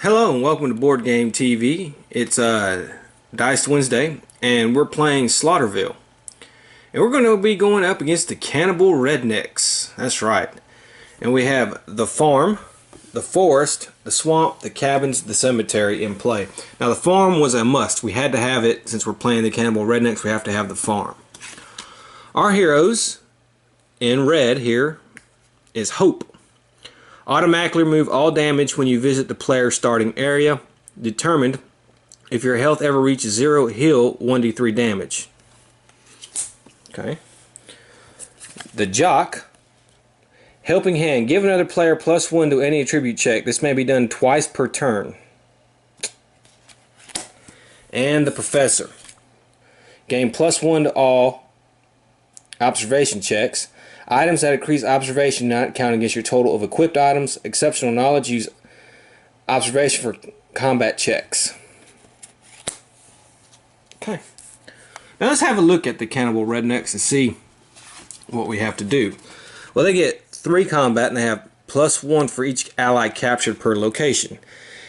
Hello and welcome to Boardgame TV. It's Dice Wednesday and we're playing Slaughterville. And we're going to be going up against the cannibal rednecks. That's right. And we have the farm, the forest, the swamp, the cabins, the cemetery in play. Now the farm was a must. We had to have it since we're playing the cannibal rednecks. We have to have the farm. Our heroes in red here is Hope. Automatically remove all damage when you visit the player's starting area. Determined, if your health ever reaches 0, heal 1d3 damage. Okay. The Jock. Helping Hand. Give another player +1 to any attribute check. This may be done twice per turn. And the Professor. Gain +1 to all observation checks. Items that increase observation not count against your total of equipped items. Exceptional knowledge. Use observation for combat checks. Okay. Now let's have a look at the cannibal rednecks and see what we have to do. Well, they get 3 combat and they have +1 for each ally captured per location.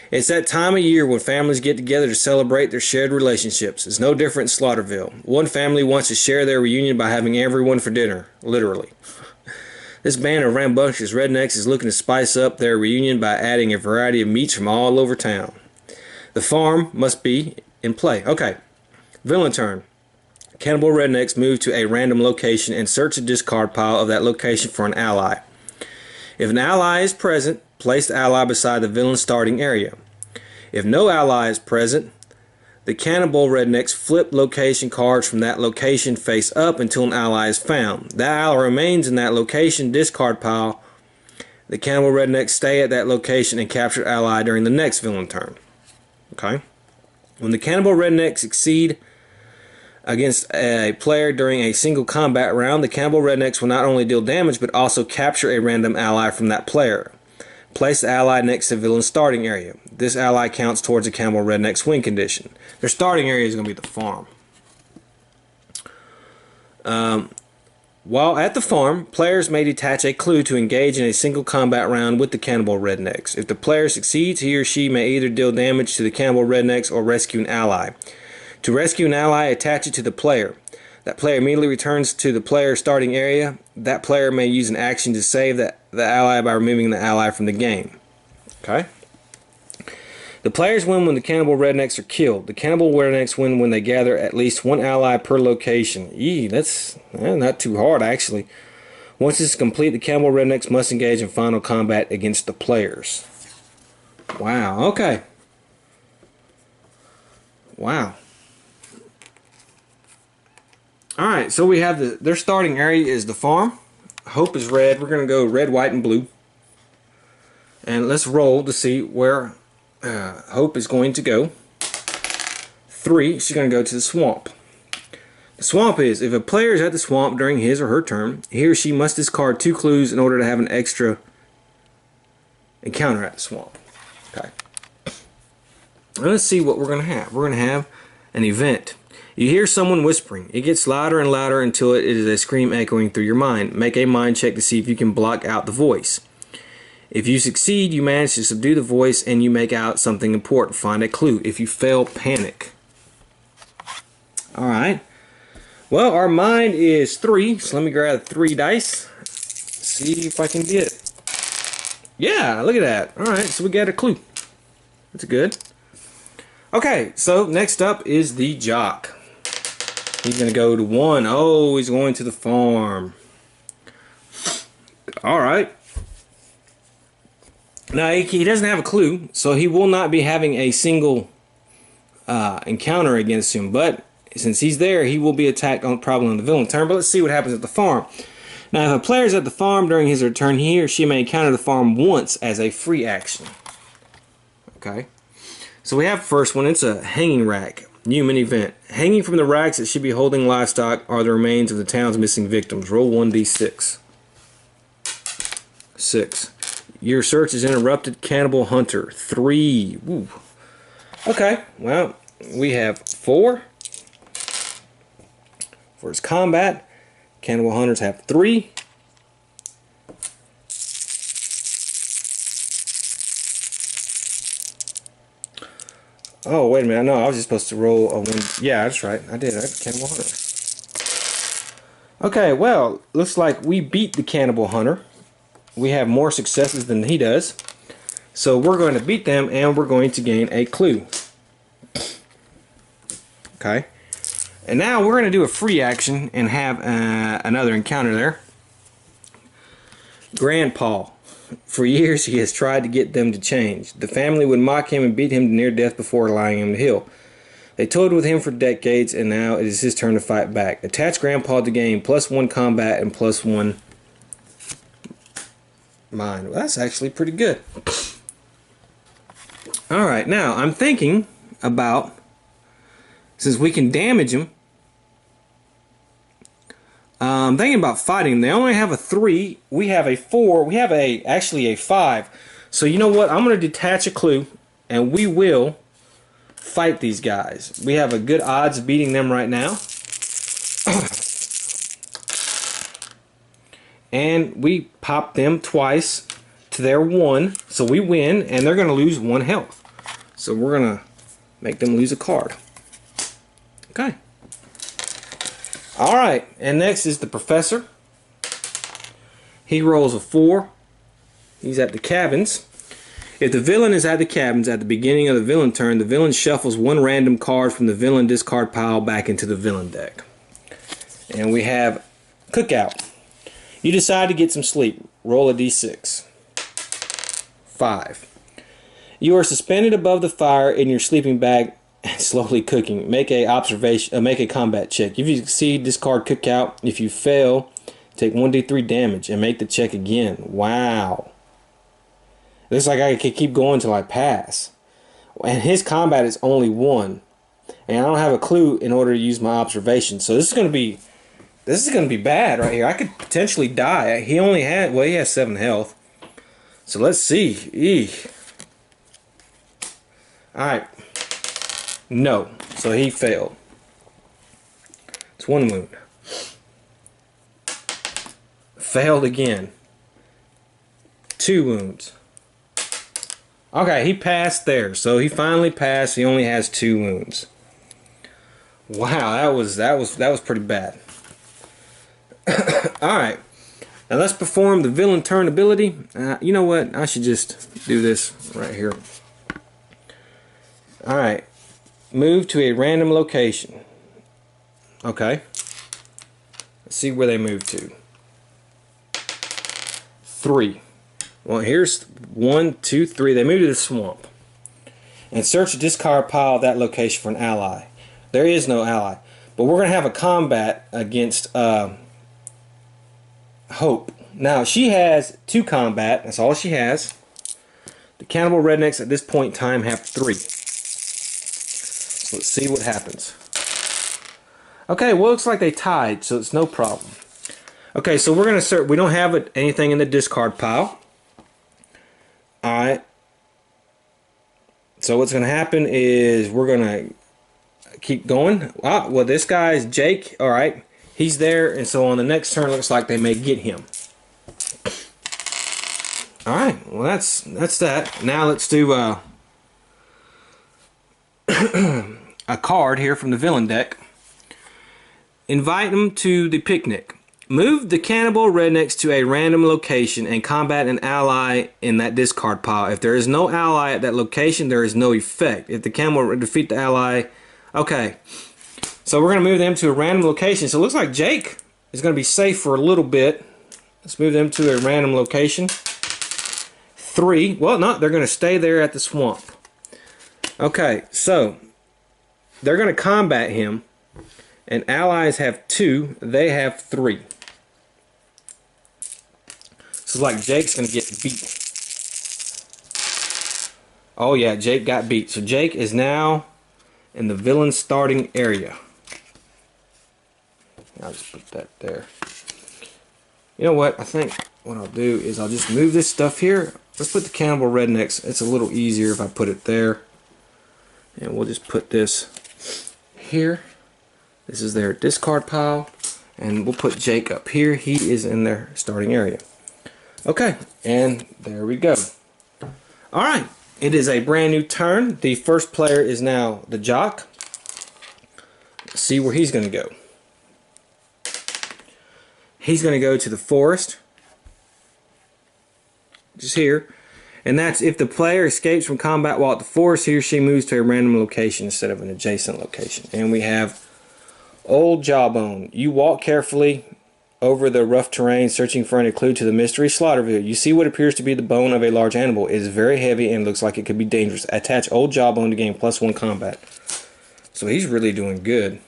It's that time of year when families get together to celebrate their shared relationships. It's no different in Slaughterville. One family wants to share their reunion by having everyone for dinner, literally. This band of rambunctious rednecks is looking to spice up their reunion by adding a variety of meats from all over town. The farm must be in play. Okay, villain turn. Cannibal rednecks move to a random location and search the discard pile of that location for an ally. If an ally is present, place the ally beside the villain's starting area. If no ally is present, the cannibal rednecks flip location cards from that location face up until an ally is found. That ally remains in that location discard pile. The cannibal rednecks stay at that location and capture the ally during the next villain turn. Okay? When the cannibal rednecks succeed against a player during a single combat round, the cannibal rednecks will not only deal damage but also capture a random ally from that player. Place the ally next to the villain's starting area. This ally counts towards the cannibal redneck's win condition. Their starting area is going to be the farm. While at the farm, players may detach a clue to engage in a single combat round with the cannibal rednecks. If the player succeeds, he or she may either deal damage to the cannibal rednecks or rescue an ally. To rescue an ally, attach it to the player. That player immediately returns to the player's starting area. That player may use an action to save the ally by removing the ally from the game. Okay? The players win when the cannibal rednecks are killed. The cannibal rednecks win when they gather at least 1 ally per location. That's not too hard, actually. Once this is complete, the cannibal rednecks must engage in final combat against the players. Wow, okay. Wow. Alright, so we have their starting area is the farm. Hope is red. We're going to go red, white, and blue. And let's roll to see where Hope is going to go. 3, she's going to go to the swamp. The swamp is, if a player is at the swamp during his or her turn, he or she must discard 2 clues in order to have an extra encounter at the swamp. Okay. Let's see what we're going to have. We're going to have an event. You hear someone whispering. It gets louder and louder until it is a scream echoing through your mind. Make a mind check to see if you can block out the voice. If you succeed, you manage to subdue the voice and you make out something important. Find a clue. If you fail, panic. Alright. Well, our mind is 3, so let me grab 3 dice. See if I can get it. Yeah, look at that. Alright, so we got a clue. That's good. Okay, so next up is the Jock. He's going to go to 1. Oh, he's going to the farm. Alright. Now, he doesn't have a clue, so he will not be having a single encounter against him. But since he's there, he will be attacked probably on the villain turn. But let's see what happens at the farm. Now, if a player is at the farm during his turn, he or she may encounter the farm once as a free action. Okay. So we have the first one. It's a hanging rack. Human event. Hanging from the racks that should be holding livestock are the remains of the town's missing victims. Roll 1d6. 6. Your search is interrupted. Cannibal hunter. 3. Woo. Okay. Well, we have 4. For his combat, cannibal hunters have 3. Oh, wait a minute. No, I was just supposed to roll a one. Yeah, that's right. I did. I had Cannibal Hunter. Okay, well, looks like we beat the Cannibal Hunter. We have more successes than he does. So we're going to beat them, and we're going to gain a clue. Okay. And now we're going to do a free action and have another encounter there. Grandpa. For years he has tried to get them to change. The family would mock him and beat him to near death before allowing him to heal. They toyed with him for decades, and now it is his turn to fight back. Attach Grandpa to gain +1 combat and +1 mind. Well, that's actually pretty good. Alright, now I'm thinking about, since we can damage him, I'm thinking about fighting. They only have a 3. We have a 4. We have actually a 5. So you know what? I'm going to detach a clue, and we will fight these guys. We have a good odds of beating them right now. And we pop them twice to their 1. So we win, and they're going to lose 1 health. So we're going to make them lose a card. Okay. Alright, and next is the Professor. He rolls a 4. He's at the cabins. If the villain is at the cabins at the beginning of the villain turn, the villain shuffles 1 random card from the villain discard pile back into the villain deck. And we have Cookout. You decide to get some sleep. Roll a d6. 5. You are suspended above the fire in your sleeping bag, slowly cooking. Make a combat check. If you succeed, discard Cookout. If you fail, take 1d3 damage and make the check again. Wow. Looks like I could keep going till I pass. And his combat is only 1. And I don't have a clue in order to use my observation. So this is going to be bad right here. I could potentially die. He has 7 health. So let's see. Eek. Alright. No. So he failed. It's 1 wound. Failed again. 2 wounds. Okay, he passed there. So he finally passed. He only has 2 wounds. Wow, that was pretty bad. Alright. Now let's perform the villain turn ability. You know what? I should just do this right here. Alright. Move to a random location. Okay. Let's see where they move to. 3. Well, here's 1, 2, 3. They move to the swamp. And search the discard pile of that location for an ally. There is no ally. But we're going to have a combat against Hope. Now, she has 2 combat. That's all she has. The cannibal rednecks at this point in time have 3. So let's see what happens. Okay, well, looks like they tied, so it's no problem. Okay, so we're going to search. We don't have anything in the discard pile. Alright. So what's going to happen is we're going to keep going. Ah, well, this guy's Jake. Alright. He's there, and so on the next turn, looks like they may get him. Alright, well, that's that. Now let's do a card here from the villain deck. Invite them to the picnic. Move the cannibal rednecks to a random location and combat an ally in that discard pile. If there is no ally at that location, there is no effect. If the cannibal defeat the ally, okay. So we're going to move them to a random location. So it looks like Jake is going to be safe for a little bit. Let's move them to a random location. 3. Well, no, they're going to stay there at the swamp. Okay, so they're going to combat him. And allies have 2. They have 3. So it's like Jake's going to get beat. Oh yeah, Jake got beat. So Jake is now in the villain starting area. I'll just put that there. You know what? I think what I'll do is I'll just move this stuff here. Let's put the cannibal rednecks. It's a little easier if I put it there. And we'll just put this here. This is their discard pile. And we'll put Jake up here. He is in their starting area. Okay, and there we go. Alright, It is a brand new turn. The first player is now the jock. Let's see where he's going to go. He's going to go to the forest. Just here. And that's if the player escapes from combat while at the forest, he or she moves to a random location instead of an adjacent location. And we have Old Jawbone. You walk carefully over the rough terrain, searching for any clue to the mystery slaughterville. You see what appears to be the bone of a large animal. It is very heavy and looks like it could be dangerous. Attach Old Jawbone to gain +1 combat. So he's really doing good.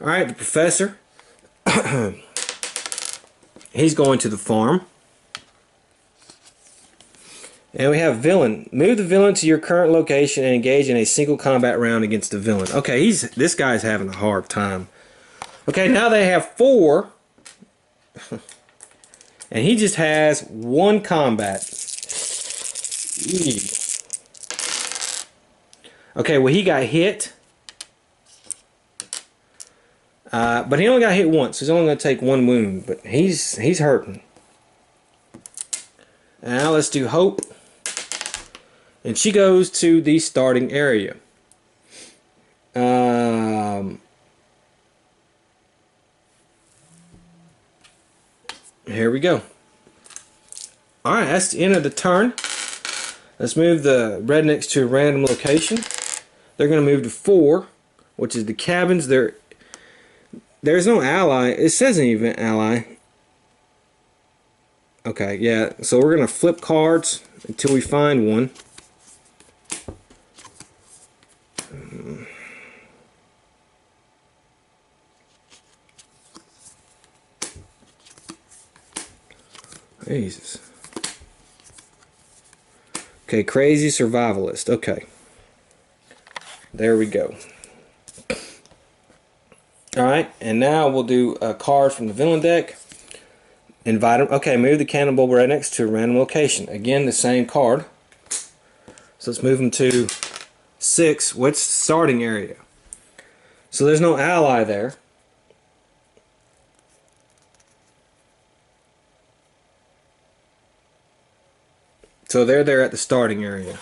Alright, the professor. He's going to the farm. And we have villain. Move the villain to your current location and engage in a single combat round against the villain. Okay, this guy's having a hard time. Okay, now they have 4. And he just has 1 combat. Eee. Okay, well he got hit. But he only got hit once. He's only going to take 1 wound. But he's hurting. Now let's do Hope. And she goes to the starting area. Here we go. Alright, that's the end of the turn. Let's move the rednecks to a random location. They're going to move to 4, which is the cabins. There's no ally. It says an event ally. Okay, yeah. So we're going to flip cards until we find one. Jesus. Okay, crazy survivalist. Okay. There we go. Alright, and now we'll do a card from the villain deck. Invite them. Okay, move the cannibal rednecks to a random location. Again, the same card. So let's move them to 6. What's the starting area? So there's no ally there. So they're there at the starting area.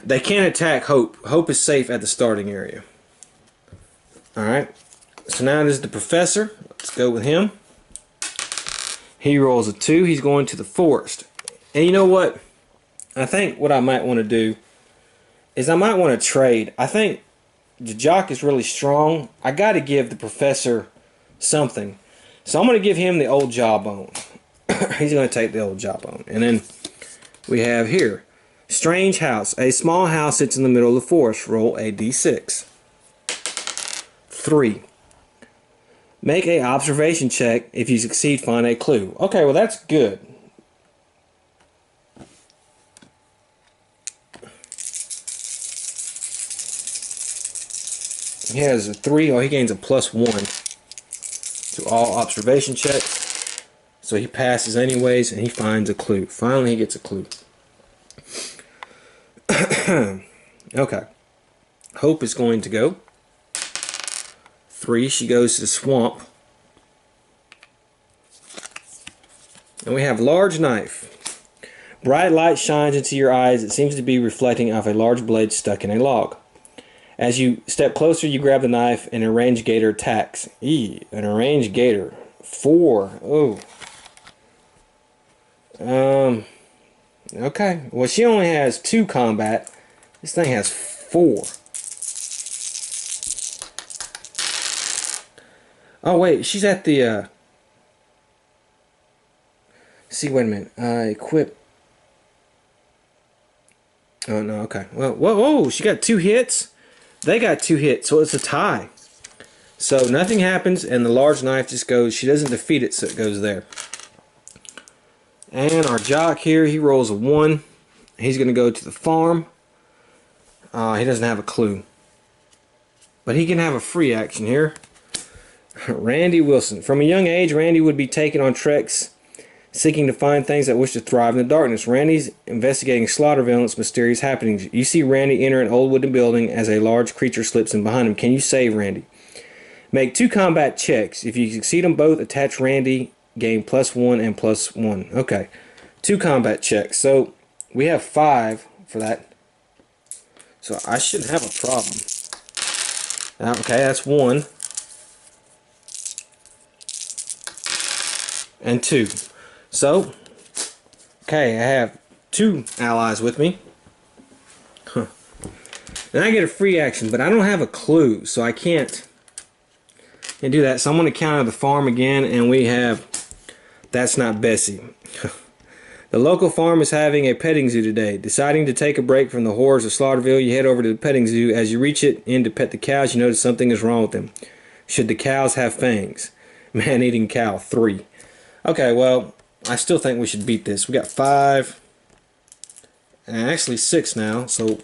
They can't attack Hope. Hope is safe at the starting area. Alright. So now this is the professor. Let's go with him. He rolls a 2. He's going to the forest. And you know what? I think what I might want to do is I might want to trade. I think the jock is really strong. I got to give the professor something. So I'm going to give him the Old Jawbone. He's going to take the Old Jawbone. And then we have here, strange house. A small house sits in the middle of the forest. Roll a d6. 3. Make a observation check. If you succeed, find a clue. Okay, well that's good. He has a 3. Oh, he gains a +1 to all observation checks. So he passes anyways, and he finds a clue. Finally, he gets a clue. Okay. Hope is going to go. 3. She goes to the swamp. And we have large knife. Bright light shines into your eyes. It seems to be reflecting off a large blade stuck in a log. As you step closer, you grab the knife, and a range gator attacks. An arranged gator. 4. Oh. Okay. Well, she only has 2 combat. This thing has 4. Oh, wait. She's at the, see, wait a minute. Equip. Oh, no. Okay. Well, whoa. She got 2 hits. They got 2 hits, so it's a tie. So nothing happens, and the large knife just goes. She doesn't defeat it, so it goes there. And our jock here, he rolls a 1. He's going to go to the farm. He doesn't have a clue. But he can have a free action here. Randy Wilson. From a young age, Randy would be taken on treks seeking to find things that wish to thrive in the darkness. Randy's investigating slaughterville and its mysterious happenings. You see Randy enter an old wooden building as a large creature slips in behind him. Can you save Randy? Make 2 combat checks. If you succeed them both, attach Randy, gain +1 and +1. Okay. 2 combat checks. So we have 5 for that. So I shouldn't have a problem. Okay, that's 1. And 2. So, okay, I have 2 allies with me. Huh. Then I get a free action, but I don't have a clue, so I can't do that. So I'm going to counter the farm again, and we have, that's not Bessie. The local farm is having a petting zoo today. Deciding to take a break from the horrors of Slaughterville, you head over to the petting zoo. As you reach it in to pet the cows, you notice something is wrong with them. Should the cows have fangs? Man-eating cow, 3. Okay, well, I still think we should beat this. We got 5, and actually 6 now, so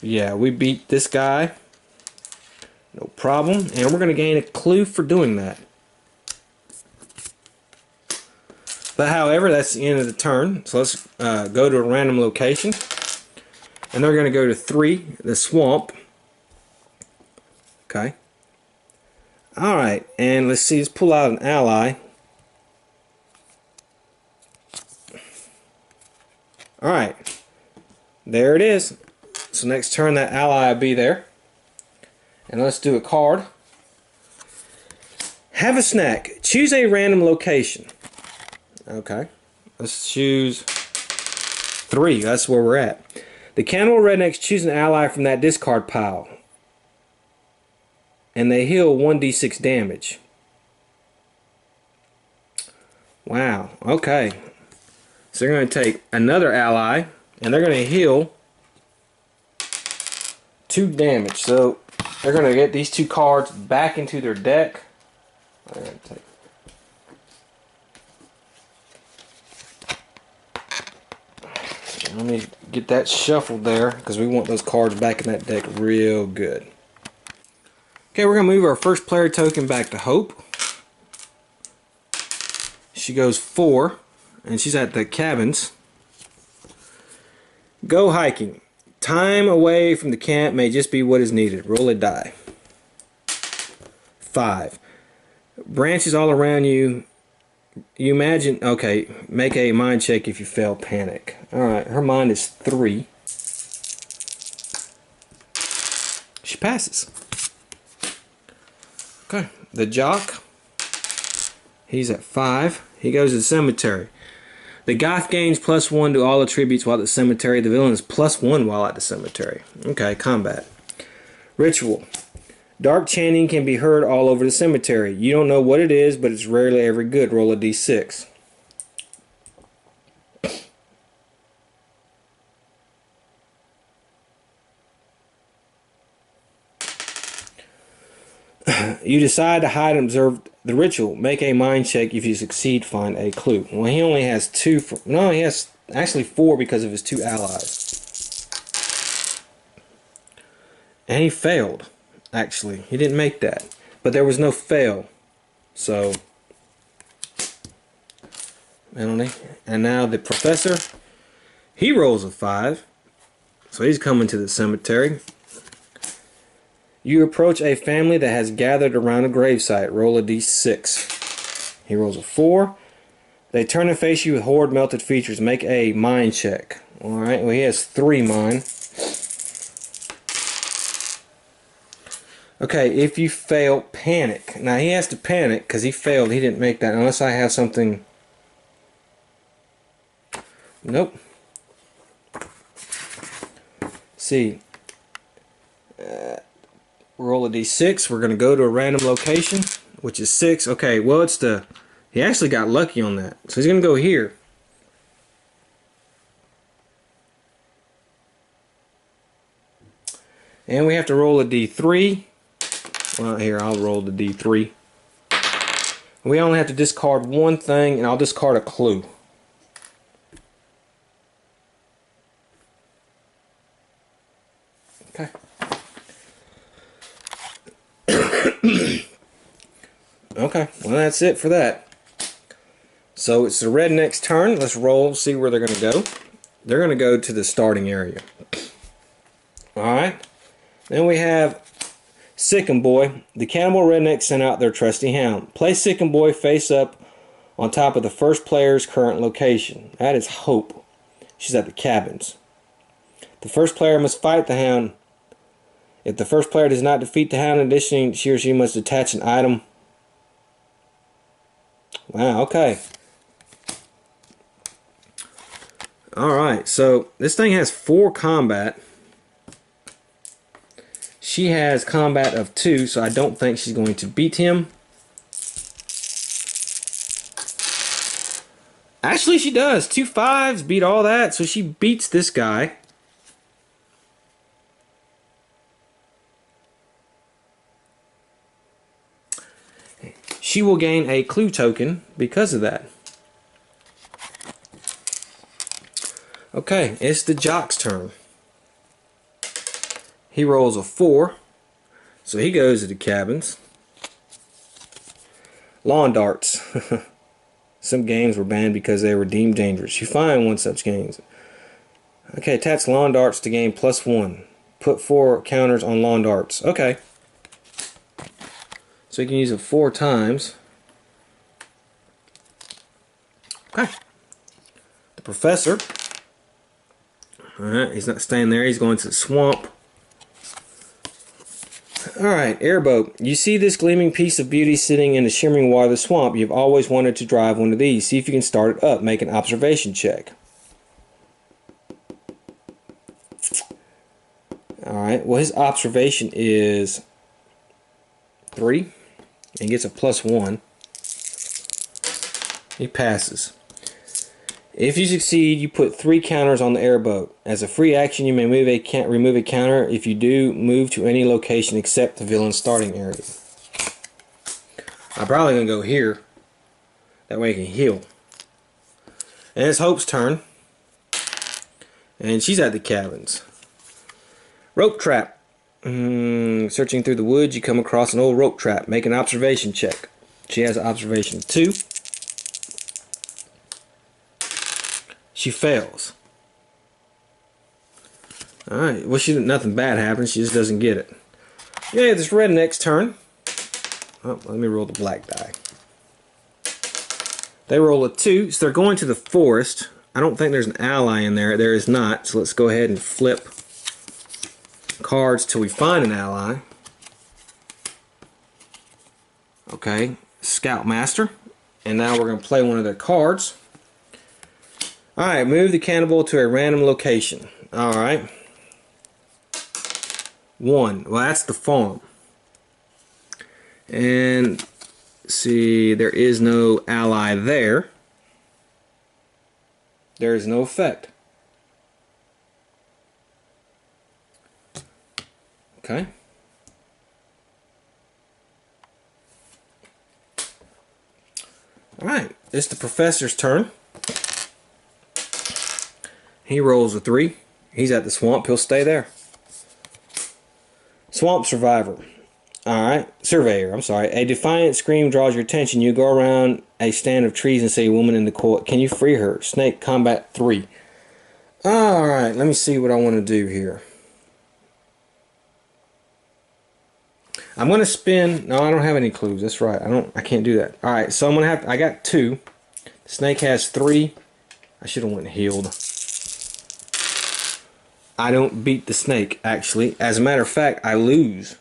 yeah, we beat this guy. No problem, and we're going to gain a clue for doing that. But however, that's the end of the turn. So let's go to a random location. And they're going to go to 3, the swamp. Okay. Alright, and let's see, let's pull out an ally. Alright. There it is. So next turn that ally will be there. And let's do a card. Have a snack. Choose a random location. Okay, let's choose 3. That's where we're at. The cannibal rednecks choose an ally from that discard pile, and they heal 1d6 damage. Wow. Okay, so they're going to take another ally, and they're going to heal 2 damage. So they're going to get these 2 cards back into their deck. I'm going to take. Let me get that shuffled there because we want those cards back in that deck real good. Okay, we're going to move our first player token back to Hope. She goes 4, and she's at the cabins. Go hiking. Time away from the camp may just be what is needed. Roll a die. 5. Branches all around you. You imagine, okay, make a mind check if you fail panic. Alright, her mind is 3. She passes. Okay, the jock, he's at 5. He goes to the cemetery. The goth gains +1 to all attributes while at the cemetery. The villain is +1 while at the cemetery. Okay, combat. Ritual. Dark chanting can be heard all over the cemetery. You don't know what it is, but it's rarely ever good. Roll a d6. You decide to hide and observe the ritual. Make a mind check. If you succeed, find a clue. Well, he only has 2. No, he has actually 4 because of his 2 allies. And he failed. Actually, he didn't make that, but there was no fail, so penalty. And now the professor, he rolls a 5, so he's coming to the cemetery. You approach a family that has gathered around a gravesite. Roll a d6. He rolls a 4. They turn and face you with horrid melted features. Make a mind check. Alright, well, he has 3 mind. Okay, if you fail, panic. Now he has to panic because he failed. He didn't make that unless I have something. Nope. See. Roll a d6. We're going to go to a random location, which is 6. Okay, well, it's the. He actually got lucky on that. So he's going to go here. And we have to roll a d3. Well, here, I'll roll the d3. We only have to discard 1 thing, and I'll discard a clue. Okay. Okay, well, that's it for that. So it's the redneck's turn. Let's roll, see where they're going to go. They're going to go to the starting area. Alright. Then we have Sick 'em Boy. The cannibal redneck sent out their trusty hound. Place Sick 'em Boy face up on top of the first player's current location. That is Hope. She's at the cabins. The first player must fight the hound. If the first player does not defeat the hound, in addition, she or she must attach an item. Wow, okay. Alright, so this thing has 4 combat. She has combat of 2, so I don't think she's going to beat him. Actually, she does. 2 5s, beat all that, so she beats this guy. She will gain a clue token because of that. Okay, it's the jock's turn. He rolls a 4, so he goes to the cabins. Lawn darts. Some games were banned because they were deemed dangerous. You find one such games. Okay, attach lawn darts to gain +1. Put 4 counters on lawn darts. Okay. So you can use it 4 times. Okay. The professor. Alright, he's not staying there. He's going to the swamp. Alright, airboat. You see this gleaming piece of beauty sitting in the shimmering water of the swamp. You've always wanted to drive one of these. See if you can start it up. Make an observation check. Alright, well his observation is 3. And gets a +1. He passes. If you succeed, you put 3 counters on the airboat. As a free action, you may remove a counter. If you do, move to any location except the villain's starting area. I'm probably going to go here. That way I can heal. And it's Hope's turn. And she's at the cabins. Rope trap. Searching through the woods, you come across an old rope trap. Make an observation check. She has an observation 2. She fails. Alright, well, nothing bad happens. She just doesn't get it. Yeah, this redneck's turn. Oh, let me roll the black die. They roll a 2, so they're going to the forest. I don't think there's an ally in there. There is not, so let's go ahead and flip cards till we find an ally. Okay, Scoutmaster. And now we're going to play one of their cards. Alright, move the cannibal to a random location. Alright. 1. Well, that's the farm. And see, there is no ally there. There is no effect. Okay. Alright, it's the professor's turn. He rolls a 3. He's at the swamp. He'll stay there. Swamp survivor. Alright. Surveyor. I'm sorry. A defiant scream draws your attention. You go around a stand of trees and see a woman in the court. Can you free her? Snake combat 3. Alright. Let me see what I want to do here. I'm going to spin. No, I don't have any clues. That's right. I can't do that. Alright. So I'm going to have. I got 2. The snake has 3. I should have went and healed. I don't beat the snake, actually. As a matter of fact, I lose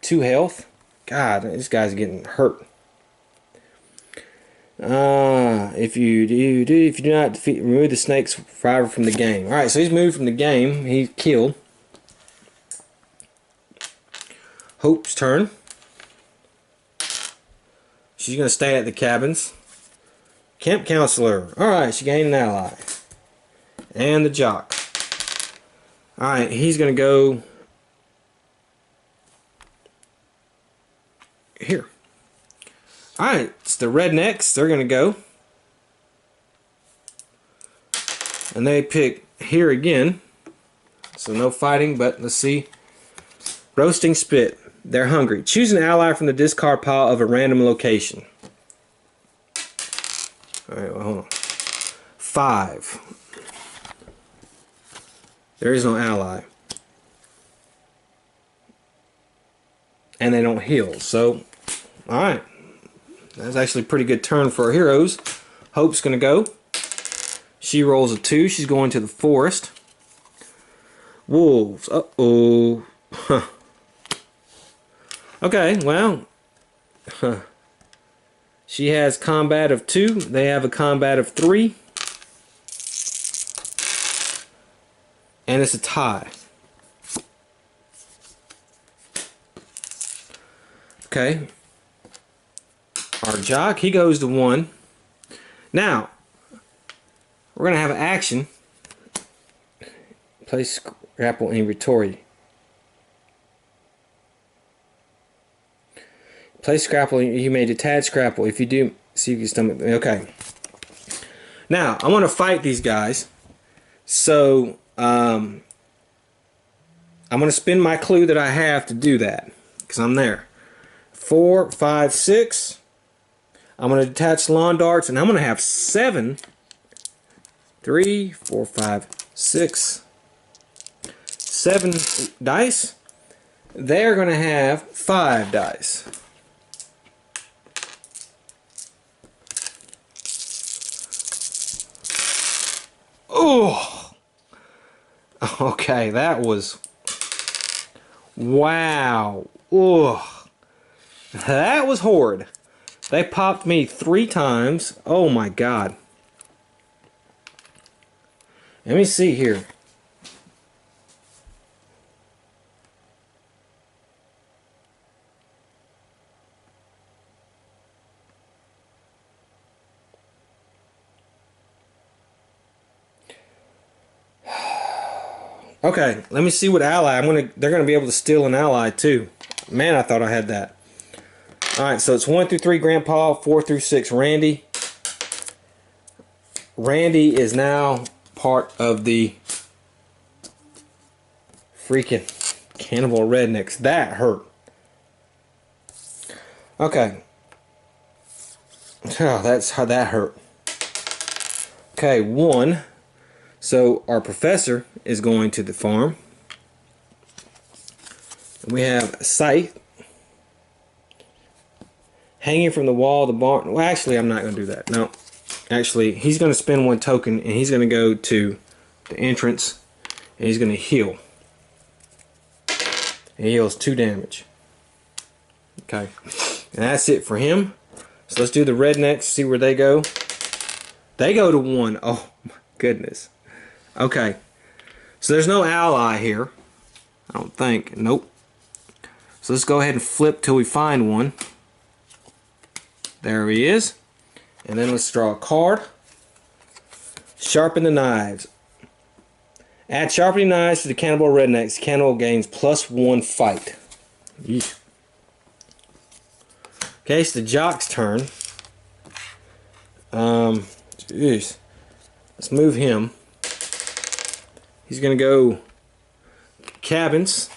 2 health. God, this guy's getting hurt. If you do not remove the snake's survivor from the game. All right, so he's moved from the game. He's killed. Hope's turn. She's gonna stay at the cabins. Camp counselor. All right, she gained an ally. And the jock. Alright, he's going to go here. Alright, it's the rednecks. They're going to go. And they pick here again. So no fighting, but let's see. Roasting spit. They're hungry. Choose an ally from the discard pile of a random location. Alright, well, hold on. 5. There is no ally. And they don't heal. So, alright. That's actually a pretty good turn for our heroes. Hope's going to go. She rolls a 2. She's going to the forest. Wolves. Uh-oh. Huh. Okay, well. Huh. She has combat of 2. They have a combat of 3. And it's a tie. Okay. Our jock, he goes to 1. Now, we're going to have an action. Place grapple inventory. Place grapple. You may detach grapple. If you do, see if you can stomach. Okay. Now, I want to fight these guys. So, I'm going to spend my clue that I have to do that. Because I'm there. 4, 5, 6. I'm going to detach lawn darts. And I'm going to have 7. 3, 4, 5, 6. 7 dice. They're going to have 5 dice. Oh, okay, that was, wow, oh, that was horrid. They popped me 3 times. Oh my God. Let me see here. Okay, let me see what ally. They're gonna be able to steal an ally too. Man, I thought I had that. Alright, so it's 1 through 3 Grandpa, 4 through 6 Randy. Randy is now part of the freaking cannibal rednecks. That hurt. Okay. Oh, that's how that hurt. Okay, 1. So our professor is going to the farm. We have a scythe hanging from the wall of the barn. Well, actually, I'm not going to do that. No. Actually, he's going to spend 1 token, and he's going to go to the entrance, and he's going to heal. And he heals 2 damage. Okay. And that's it for him. So let's do the rednecks, see where they go. They go to 1. Oh, my goodness. Okay. So there's no ally here. I don't think. Nope. So let's go ahead and flip till we find one. There he is. And then let's draw a card. Sharpen the knives. Add sharpening knives to the cannibal rednecks. Cannibal gains +1 fight. Yeesh. Okay, it's the jock's turn. Jeez. Let's move him. He's gonna go cabins.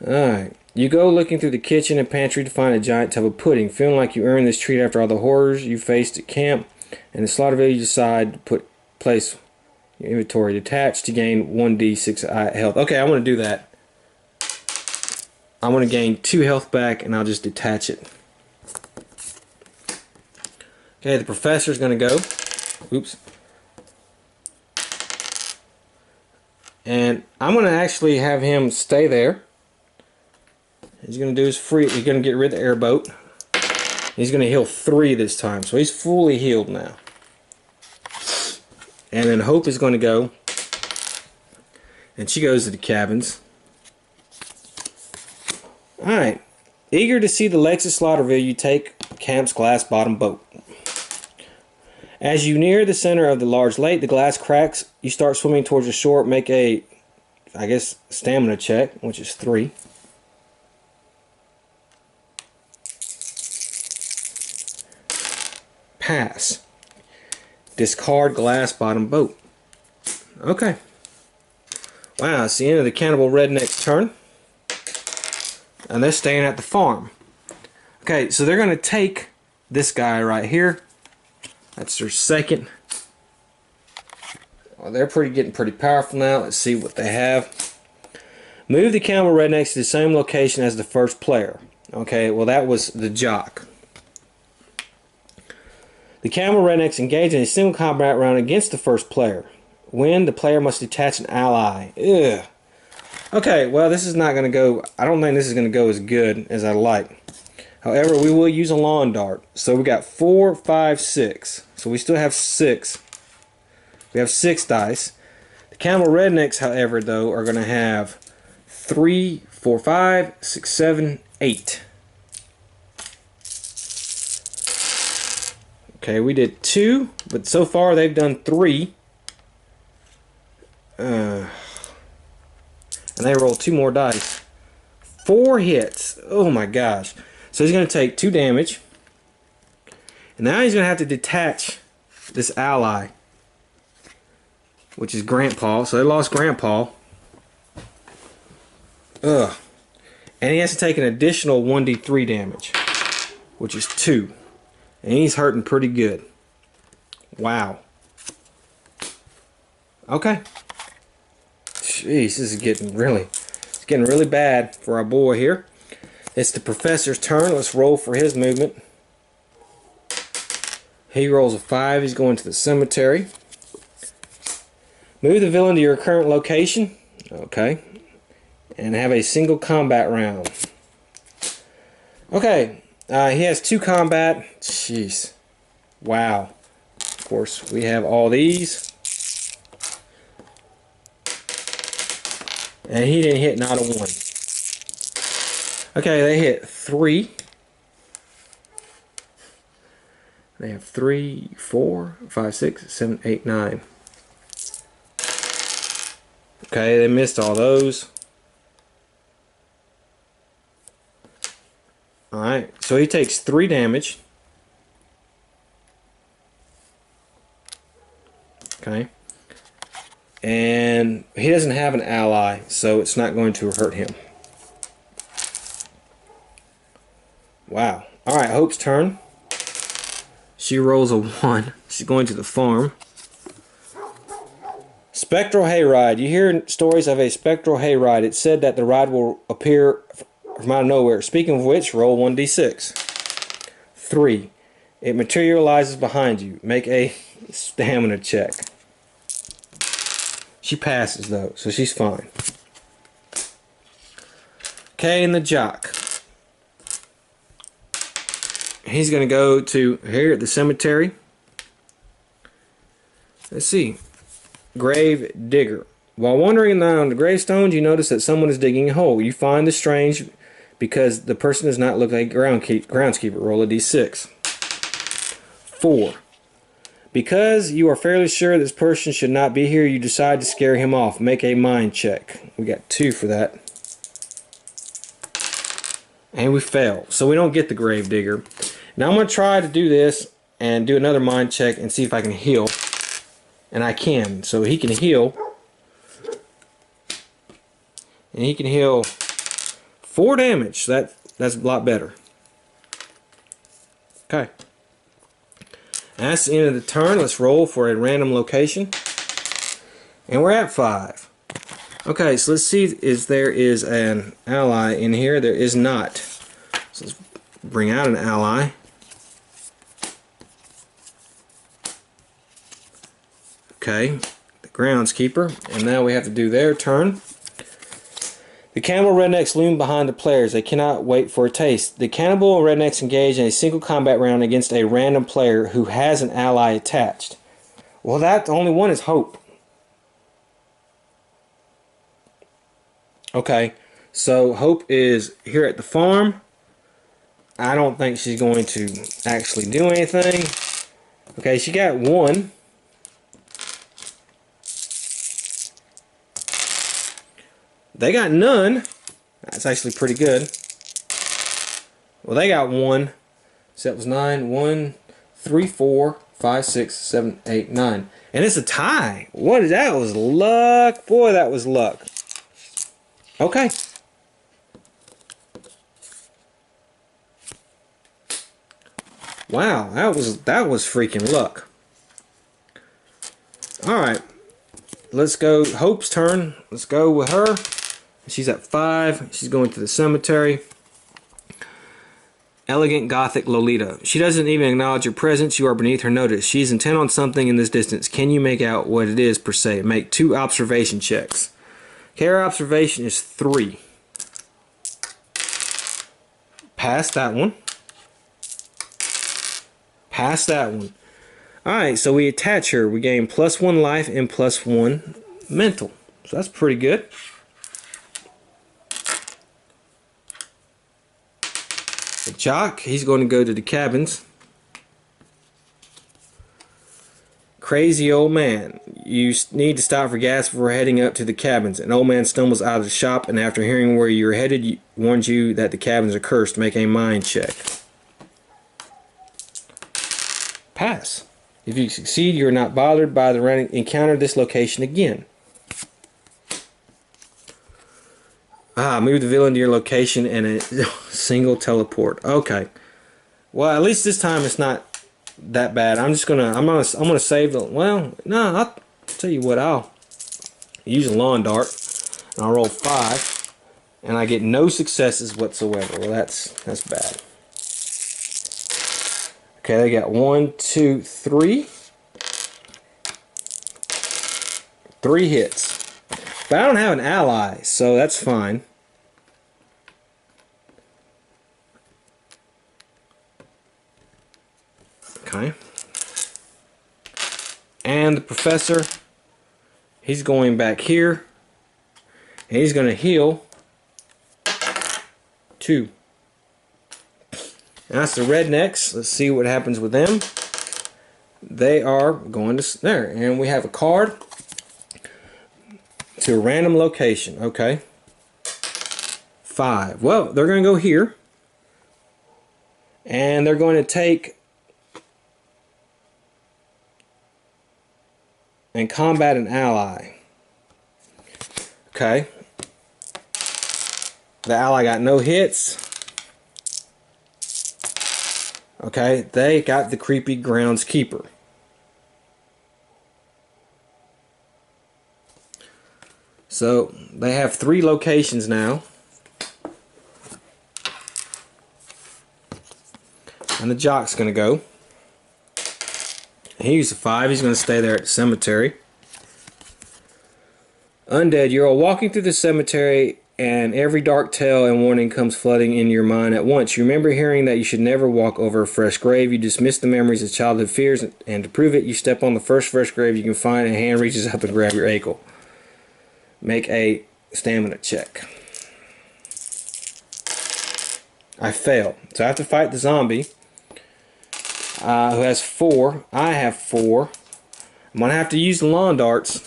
Alright. You go looking through the kitchen and pantry to find a giant tub of pudding. Feeling like you earned this treat after all the horrors you faced at camp. And in slaughterville, you decide to place your inventory detached to gain 1d6 health. Okay, I want to do that. I want to gain 2 health back, and I'll just detach it. Okay, the professor's going to go. Oops. And I'm going to actually have him stay there. He's going to do his free. He's going to get rid of the airboat. He's going to heal 3 this time, so he's fully healed now. And then Hope is going to go, and she goes to the cabins. Alright. Eager to see the lakes of Slaughterville, you take camp's glass bottom boat. As you near the center of the large lake, the glass cracks. You start swimming towards the shore. Make a, I guess, stamina check, which is 3. Pass. Discard glass bottom boat. Okay. Wow, it's the end of the cannibal redneck's turn. And they're staying at the farm. Okay, so they're going to take this guy right here. That's their second. Well, they're getting pretty powerful now. Let's see what they have. Move the cannibal rednecks to the same location as the first player. Okay, well that was the jock. The cannibal rednecks engage in a single combat round against the first player. Win, the player must detach an ally. Ugh. Okay, well this is not going to go, I don't think this is going to go as good as I like. However, we will use a lawn dart. So we got 4, 5, 6. So we still have 6. We have 6 dice. The cannibal rednecks, however, though, are going to have 3, 4, 5, 6, 7, 8. Okay, we did 2, but so far they've done 3. And they rolled 2 more dice. 4 hits. Oh my gosh. So he's going to take 2 damage. And now he's going to have to detach this ally, which is Grandpa. So they lost Grandpa. Ugh. And he has to take an additional 1d3 damage, which is 2. And he's hurting pretty good. Wow. Okay. Jeez, this is getting really bad for our boy here. It's the professor's turn. Let's roll for his movement. He rolls a 5. He's going to the cemetery. Move the villain to your current location. Okay. And have a single combat round. Okay. He has 2 combat. Jeez. Wow. Of course, we have all these. And he didn't hit not a 1. Okay, they hit 3. They have 3, 4, 5, 6, 7, 8, 9. Okay, they missed all those. Alright, so he takes 3 damage. Okay. And he doesn't have an ally, so it's not going to hurt him. Wow. Alright, Hope's turn. She rolls a 1. She's going to the farm. Spectral hayride. You hear stories of a spectral hayride. It's said that the ride will appear from out of nowhere. Speaking of which, roll 1d6. 3. It materializes behind you. Make a stamina check. She passes though, so she's fine. Okay, and the jock. He's going to go to here at the cemetery. Let's see. Grave digger. While wandering on the gravestones, you notice that someone is digging a hole. You find this strange because the person does not look like a groundskeeper. Roll a d6. 4. Because you are fairly sure this person should not be here, you decide to scare him off. Make a mind check. We got 2 for that. And we fail. So we don't get the grave digger. Now I'm going to try to do this and do another mind check and see if I can heal. And I can. So he can heal. And he can heal 4 damage. That's a lot better. Okay. That's the end of the turn. Let's roll for a random location. And we're at 5. Okay, so let's see if there is an ally in here. There is not. So let's bring out an ally. Okay, the groundskeeper. And now we have to do their turn. The cannibal rednecks loom behind the players. They cannot wait for a taste. The cannibal rednecks engage in a single combat round against a random player who has an ally attached. Well, the only one is Hope. Okay, so Hope is here at the farm. I don't think she's going to actually do anything. Okay, she got 1. They got none. That's actually pretty good. Well, they got 1. So that was 9. 1, 3, 4, 5, 6, 7, 8, 9. And it's a tie. What? That was luck. Boy, that was luck. Okay. Wow, that was freaking luck. Alright. Let's go. Hope's turn. Let's go with her. She's at 5. She's going to the cemetery. Elegant Gothic Lolita. She doesn't even acknowledge your presence. You are beneath her notice. She's intent on something in this distance. Can you make out what it is, per se? Make 2 observation checks. Okay, our observation is 3. Pass that one. Pass that one. Alright, so we attach her. We gain +1 life and +1 mental. So that's pretty good. The jock, he's going to go to the cabins. Crazy old man. You need to stop for gas before heading up to the cabins. An old man stumbles out of the shop and after hearing where you're headed, warns you that the cabins are cursed. Make a mind check. Pass. If you succeed, you're not bothered by the encounter this location again. Move the villain to your location and a single teleport. Okay. Well, at least this time it's not that bad. I'm gonna save the. Well, no. I'll tell you what. I'll use a lawn dart and I'll roll 5, and I get no successes whatsoever. Well, that's bad. Okay, they got 1, 2, 3. 3 hits. But I don't have an ally, so that's fine. Okay. And the professor, he's going back here. And he's going to heal 2. And that's the rednecks. Let's see what happens with them. They are going to there. And we have a card to a random location. Okay. 5. Well, they're going to go here. And they're going to take and combat an ally. Okay. The ally got no hits. Okay, they got the creepy groundskeeper. So they have 3 locations now. And the jock's gonna go. He used a 5, he's gonna stay there at the cemetery. Undead, you're all walking through the cemetery and every dark tale and warning comes flooding into your mind at once. You remember hearing that you should never walk over a fresh grave. You dismiss the memories of childhood fears, and to prove it, you step on the first fresh grave you can find and a hand reaches up and grab your ankle. Make a stamina check. I fail. So I have to fight the zombie who has 4. I have 4. I'm going to have to use the lawn darts.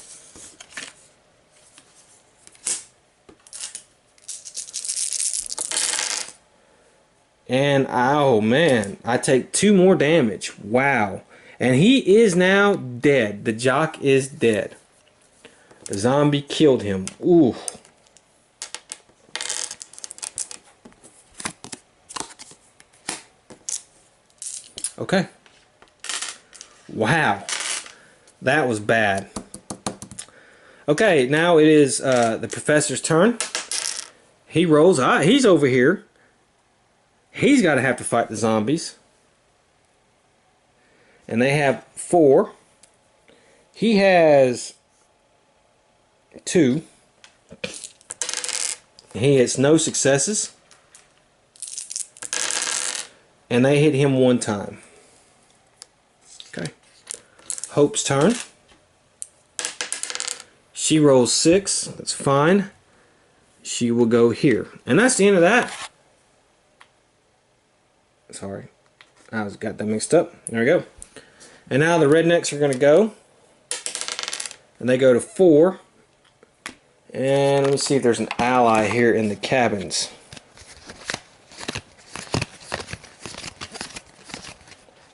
And, oh man, I take 2 more damage. Wow. And he is now dead. The jock is dead. The zombie killed him. Ooh. Okay. Wow. That was bad. Okay, now it is the professor's turn. He rolls. He's over here. He's got to have to fight the zombies. And they have 4. He has 2. He has no successes. And they hit him 1 time. Okay. Hope's turn. She rolls 6. That's fine. She will go here. And that's the end of that. Sorry, I got that mixed up. There we go. And now the rednecks are going to go. And they go to 4. And let me see if there's an ally here in the cabins.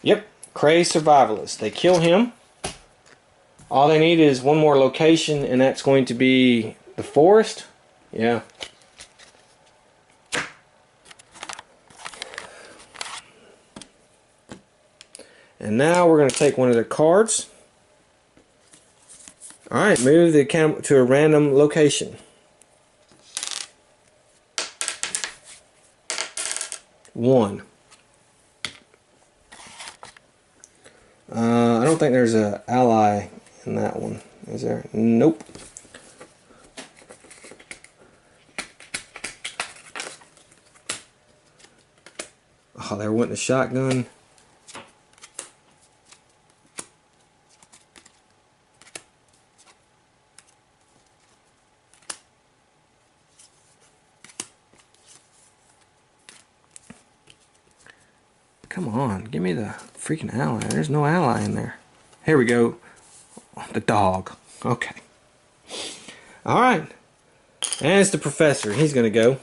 Yep, crazed survivalist. They kill him. All they need is 1 more location, and that's going to be the forest. Yeah. And now we're going to take one of their cards. Alright, move the camp to a random location. 1. I don't think there's an ally in that one. Is there? Nope. Oh, there went the shotgun. Come on, give me the freaking ally. There's no ally in there. Here we go. The dog. Okay. Alright. And it's the professor. He's going to go.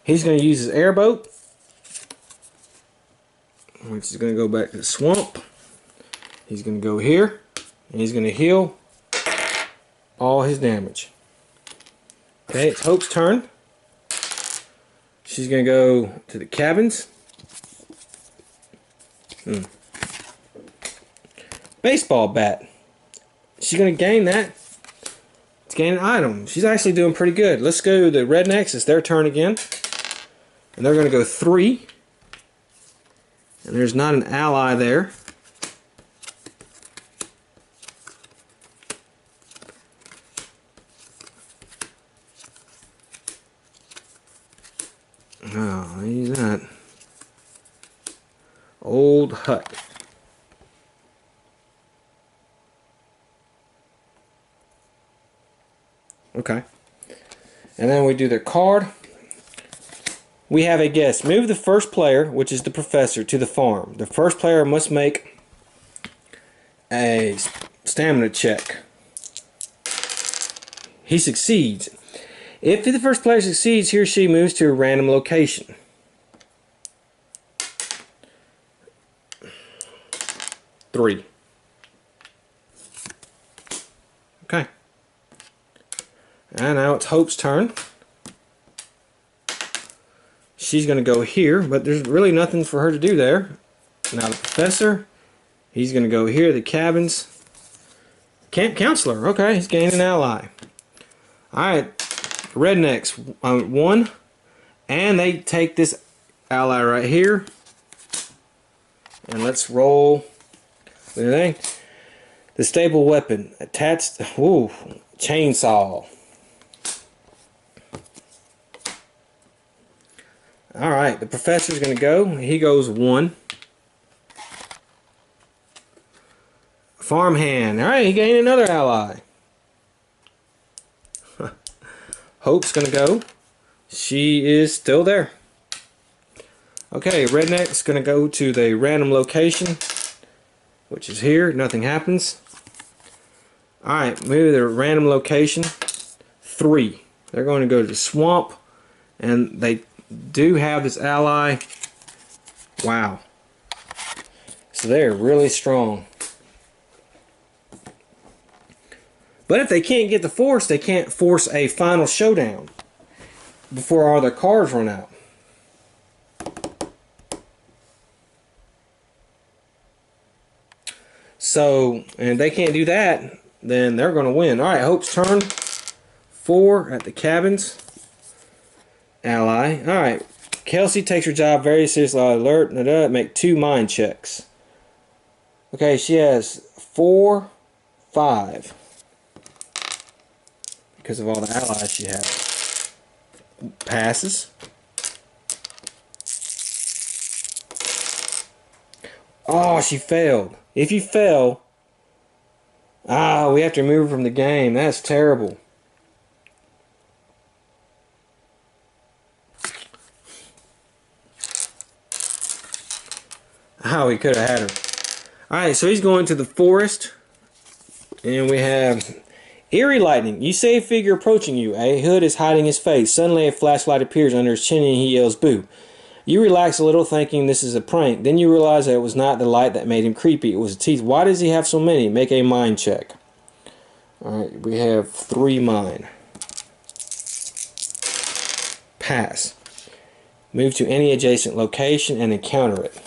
He's going to use his airboat, which is going to go back to the swamp. He's going to go here, and he's going to heal all his damage. Okay, it's Hope's turn. She's going to go to the cabins. Baseball bat. She's going to gain that. It's gain an item. She's actually doing pretty good. Let's go to the rednecks. It's their turn again. And they're going to go 3. And there's not an ally there. Oh, use that. Old hut. Okay. And then we do their card. We have a guest. Move the first player, which is the professor, to the farm. The first player must make a stamina check. He succeeds. If the first player succeeds, he or she moves to a random location. Three. Okay. And now it's Hope's turn. She's going to go here, but there's really nothing for her to do there. Now the professor, he's going to go here, the cabins. Camp counselor, okay, he's gaining an ally. Alright, rednecks, 1. And they take this ally right here. And let's roll. The stable weapon, attached, ooh, chainsaw. Alright, the professor's going to go. He goes 1. Farmhand. Alright, he gained another ally. Hope's going to go. She is still there. Okay, redneck's going to go to the random location, which is here. Nothing happens. Alright, move to the random location. 3. They're going to go to the swamp, and they do have this ally. Wow. So they're really strong. But if they can't get the force, they can't force a final showdown before all their cards run out. So, and if they can't do that, then they're going to win. Alright, Hope's turn. 4 at the cabins. Ally. Alright. Kelsey takes her job very seriously. Alert. Make 2 mind checks. Okay, she has 4, 5. Because of all the allies she has. Passes. Oh, she failed. If you fail, we have to remove her from the game. That's terrible. We could have had her. Alright, so he's going to the forest. And we have eerie lightning. You see a figure approaching you. A hood is hiding his face. Suddenly a flashlight appears under his chin and he yells, "Boo." You relax a little thinking this is a prank. Then you realize that it was not the light that made him creepy. It was the teeth. Why does he have so many? Make a mind check. Alright, we have 3 mind. Pass. Move to any adjacent location and encounter it.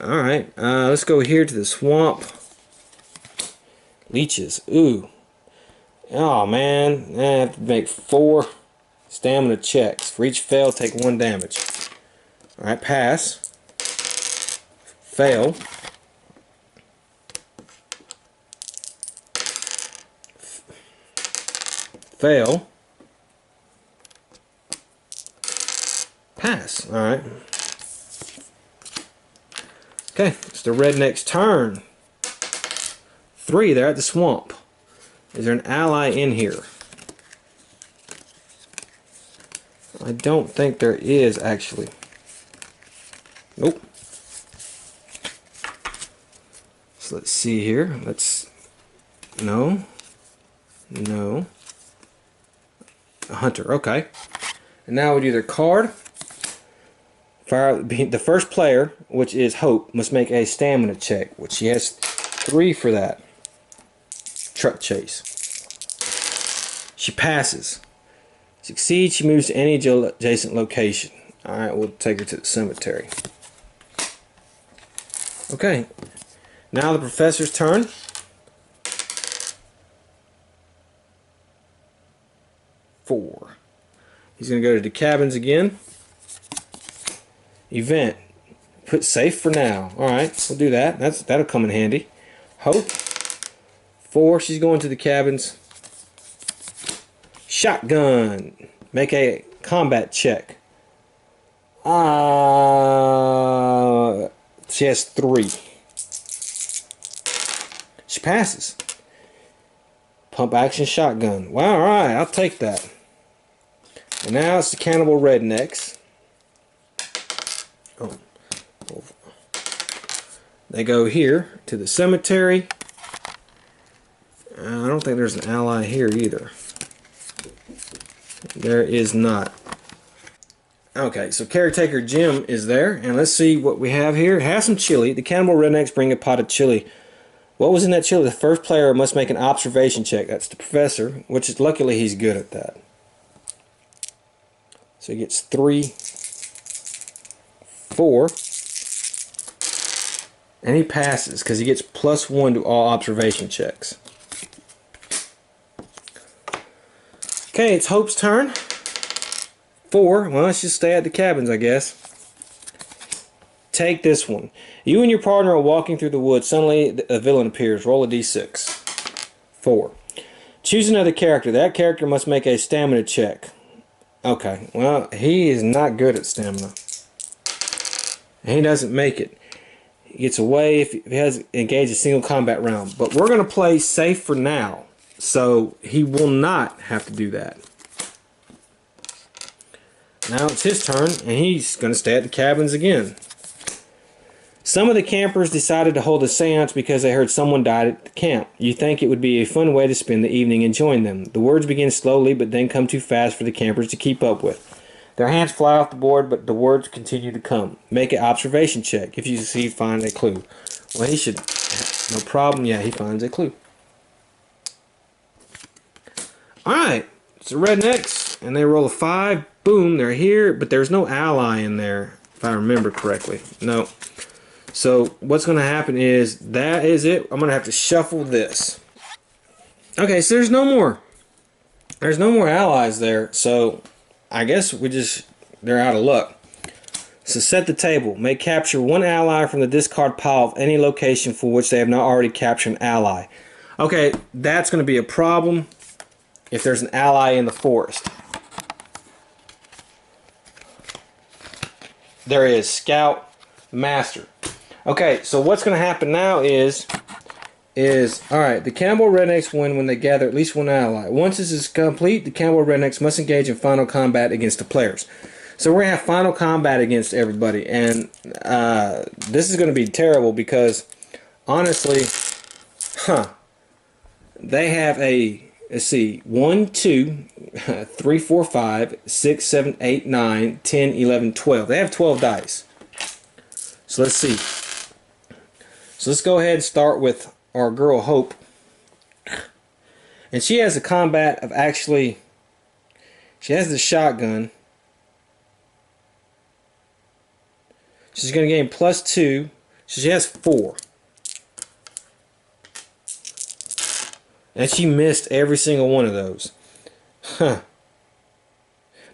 Alright, let's go here to the swamp. Leeches. Ooh. Oh man. I have to make 4 stamina checks. For each fail, take 1 damage. Alright, pass. Fail. Fail. Pass. Alright. Okay, it's the redneck's turn. 3, they're at the swamp. Is there an ally in here? I don't think there is, actually. Nope. So let's see here. No. No. A hunter, okay. And now we do their card. Fire. The first player, which is Hope, must make a stamina check, which she has 3 for that. Truck chase. She passes. Succeeds, she moves to any adjacent location. Alright, we'll take her to the cemetery. Okay. Now the professor's turn. 4. He's going to go to the cabins again. Event. Put safe for now. Alright, we'll do that. That'll come in handy. Hope. 4. She's going to the cabins. Shotgun. Make a combat check. She has 3. She passes. Pump action shotgun. Well, alright, I'll take that. And now it's the cannibal rednecks. Oh. They go here to the cemetery. I don't think there's an ally here either. There is not. Okay, so caretaker Jim is there, and let's see what we have here. Have some chili. The cannibal rednecks bring a pot of chili. What was in that chili? The first player must make an observation check. That's the professor, which is luckily he's good at that. So he gets 3, 4, and he passes because he gets +1 to all observation checks. Okay, it's Hope's turn. 4. Well, let's just stay at the cabins, I guess. Take this one. You and your partner are walking through the woods. Suddenly, a villain appears. Roll a d6. 4. Choose another character. That character must make a stamina check. Okay, well, he is not good at stamina. He doesn't make it. He gets away if he has engaged a single combat round. But we're going to play safe for now. So he will not have to do that. Now it's his turn, and he's going to stay at the cabins again. Some of the campers decided to hold a seance because they heard someone died at the camp. You think it would be a fun way to spend the evening and join them. The words begin slowly, but then come too fast for the campers to keep up with. Their hands fly off the board, but the words continue to come. Make an observation check. If you succeed, find a clue. Well, he should. No problem. Yeah, he finds a clue. Alright, it's the rednecks, and they roll a 5. Boom, they're here, but there's no ally in there, if I remember correctly. No. So, what's going to happen is, that is it. I'm going to have to shuffle this. Okay, so there's no more. There's no more allies there, so I guess they're out of luck. So set the table. May capture 1 ally from the discard pile of any location for which they have not already captured an ally. Okay, that's going to be a problem if there's an ally in the forest. There is Scout, Master. Okay, so what's going to happen now is alright, the cannibal rednecks win when they gather at least 1 ally. Once this is complete, the cannibal rednecks must engage in final combat against the players. So we're going to have final combat against everybody, and this is going to be terrible because, honestly, they have a, let's see, 1, 2, 3, 4, 5, 6, 7, 8, 9, 10, 11, 12. They have 12 dice. So let's see. So let's go ahead and start with our girl Hope. And she has a combat of actually, she has the shotgun. She's going to gain +2. So she has 4. And she missed every single one of those. Huh.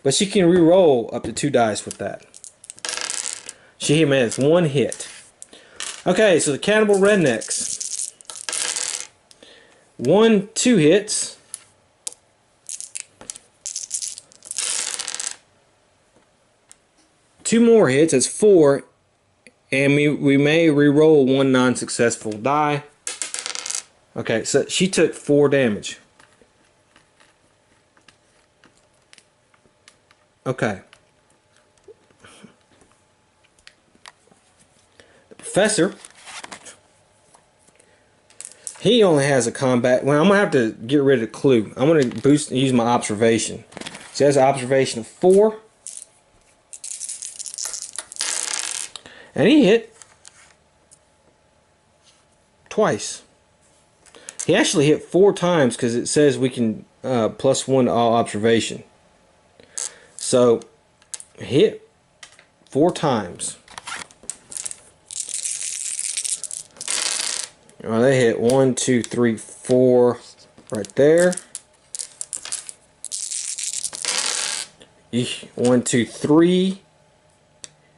But she can re-roll up to 2 dice with that. She has 1 hit. Okay, so the cannibal rednecks. 1, 2 hits. Two more hits, that's 4. And we may re-roll 1 non-successful die. Okay, so she took 4 damage. Okay. The professor, he only has a combat. Well, I'm gonna have to get rid of the clue. I'm gonna use my observation. So he has an observation of 4. And he hit twice. He actually hit 4 times because it says we can +1 to all observation. So hit 4 times. Well, they hit 1, 2, 3, 4 right there. 1, 2, 3.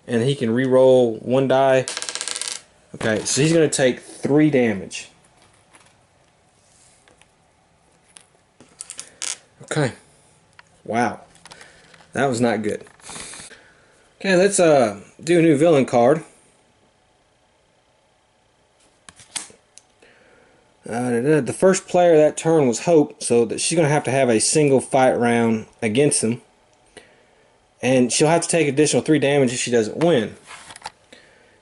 And he can re-roll 1 die. Okay, so he's going to take 3 damage. Okay. Wow. That was not good. Okay, let's do a new villain card. The first player that turn was Hope, so that she's going to have a single fight round against him. And she'll have to take additional 3 damage if she doesn't win.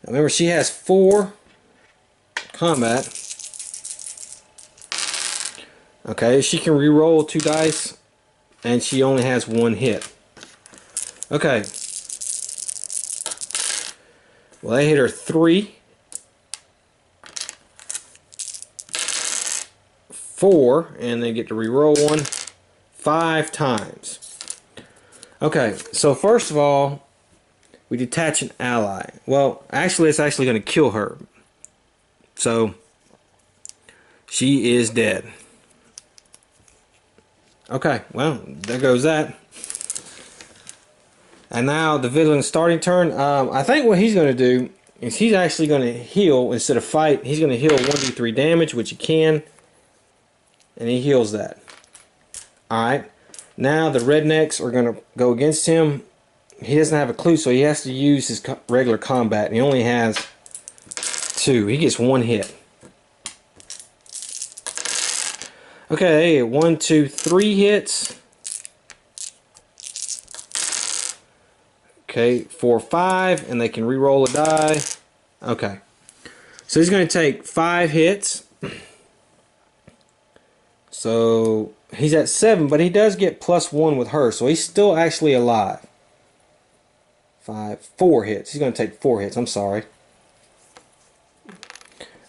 Now remember, she has 4 combat. Okay, she can re-roll 2 dice, and she only has 1 hit. Okay. Well, they hit her 3, 4, and they get to re-roll 1 5 times. Okay, so first of all, we detach an ally. Well, actually, it's actually going to kill her. So, she is dead. Okay, well, there goes that. And now the villain's starting turn. I think what he's going to do is he's actually going to heal instead of fight. He's going to heal 1d3 damage, which he can. And he heals that. Alright. Now the rednecks are going to go against him. He doesn't have a clue, so he has to use his regular combat. And he only has 2. He gets 1 hit. Okay, 1, 2, 3 hits. Okay, 4, 5, and they can re-roll a die. Okay. So he's going to take 5 hits. So he's at 7, but he does get +1 with her, so he's still actually alive. 4 hits. He's going to take 4 hits. I'm sorry.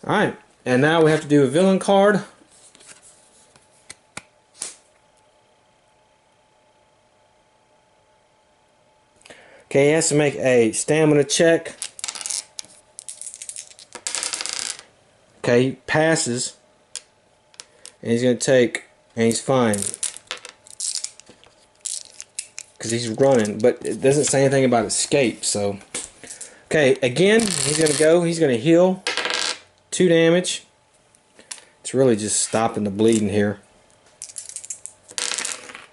Alright, and now we have to do a villain card. Okay, he has to make a stamina check. Okay, he passes. And he's going to take, and he's fine. Because he's running, but it doesn't say anything about escape, so. Okay, again, he's going to go, he's going to heal 2 damage. It's really just stopping the bleeding here.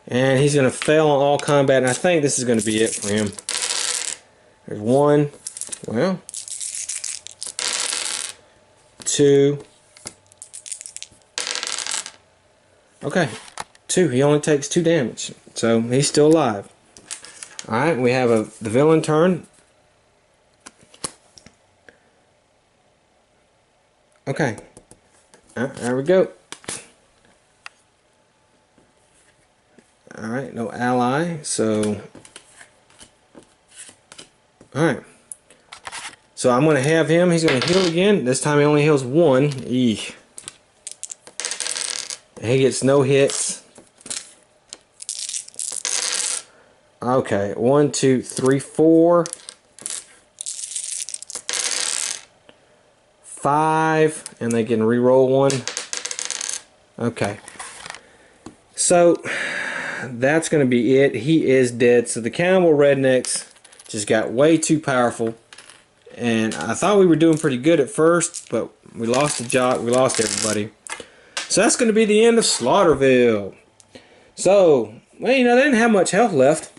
And he's going to fail on all combat, and I think this is going to be it for him. There's 1, well, 2. Okay, 2. He only takes 2 damage, so he's still alive. Alright, we have the villain turn. Okay, there we go. Alright, no ally, so. Alright. So I'm going to have him, he's going to heal again. This time he only heals 1. Eesh. He gets no hits. Okay, 1, 2, 3, 4, 5, and they can re-roll 1. Okay. So that's going to be it. He is dead. So the cannibal rednecks just got way too powerful, And I thought we were doing pretty good at first, but we lost the jock, we lost everybody. So that's going to be the end of Slaughterville. So, well, you know, they didn't have much health left.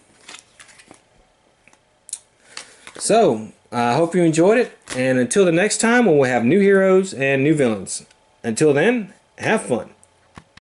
So, I hope you enjoyed it, and until the next time when we'll have new heroes and new villains. Until then, have fun.